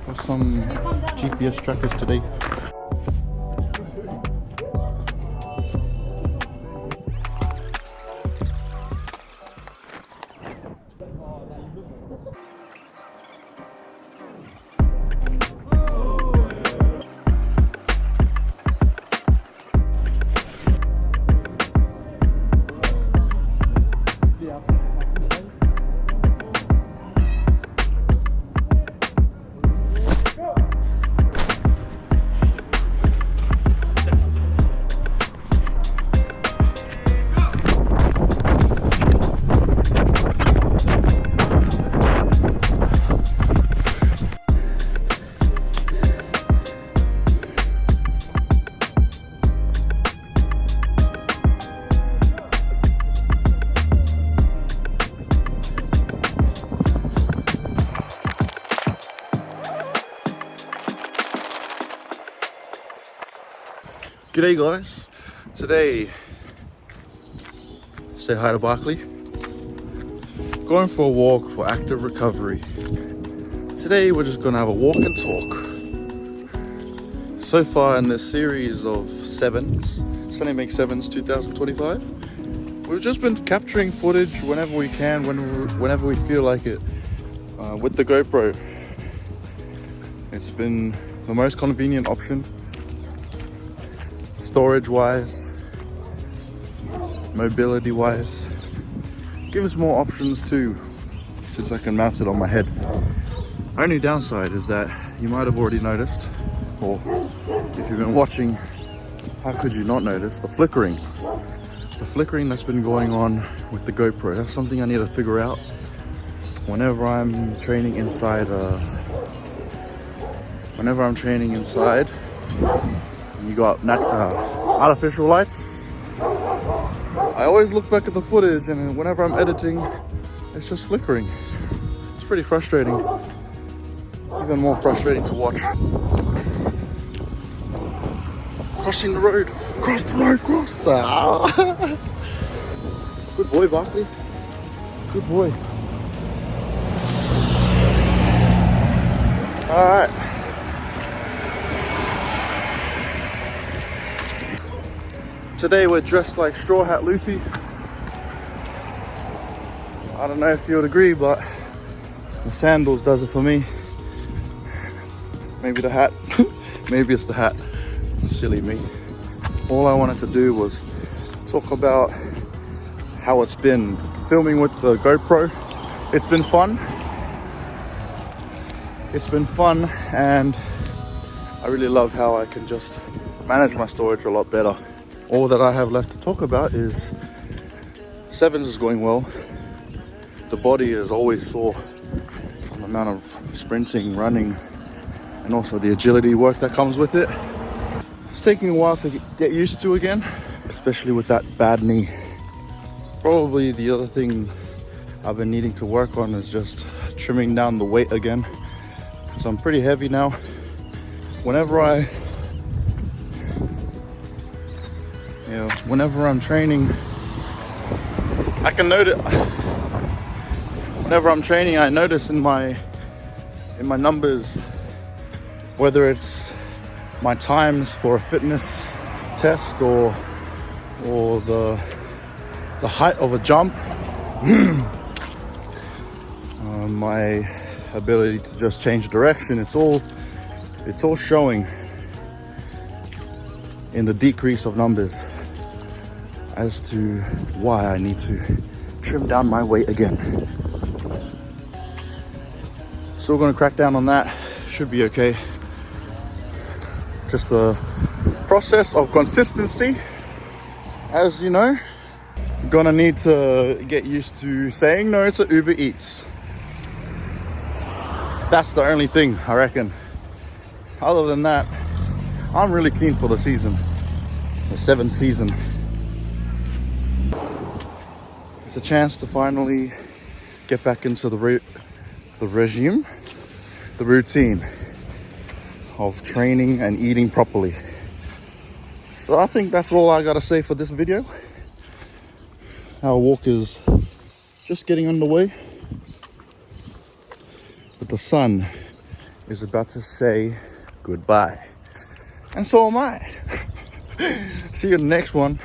Got some GPS trackers today. G'day guys, today, say hi to Barkley. Going for a walk for active recovery. Today we're just gonna have a walk and talk. So far in this series of sevens, Sunnybank Sevens 2025, we've just been capturing footage whenever we can, whenever we feel like it, with the GoPro. It's been the most convenient option. Storage wise, mobility wise, gives more options too, since I can mount it on my head. Only downside is that you might have already noticed, or if you've been watching, how could you not notice the flickering? The flickering that's been going on with the GoPro. That's something I need to figure out whenever I'm training inside. You got artificial lights. I always look back at the footage, and whenever I'm editing, it's just flickering. It's pretty frustrating. Even more frustrating to watch. Crossing the road. Cross the road, cross the... Good boy, Barkley. Good boy. Alright. Today we're dressed like Straw Hat Luffy. I don't know if you would agree, but the sandals does it for me. Maybe the hat. Maybe it's the hat. Silly me. All I wanted to do was talk about how it's been filming with the GoPro. It's been fun. It's been fun, and I really love how I can just manage my storage a lot better. All that I have left to talk about is sevens is going well. The body is always sore from the amount of sprinting, running, and also the agility work that comes with it. It's taking a while to get used to again, especially with that bad knee. Probably the other thing I've been needing to work on is just trimming down the weight again, because I'm pretty heavy now. Whenever I'm training, I can notice. Whenever I'm training, I notice in my numbers, whether it's my times for a fitness test or the height of a jump, my ability to just change direction. It's all showing in the decrease of numbers as to why I need to trim down my weight again. So we're going to crack down on that. Should be okay. Just a process of consistency. As you know, gonna need to get used to saying no to Uber Eats. That's the only thing, I reckon. Other than that, I'm really keen for the season, the seventh season. It's a chance to finally get back into the regime, the routine of training and eating properly. So I think that's all I gotta say for this video. Our walk is just getting underway, but the sun is about to say goodbye. And so am I. See you in the next one.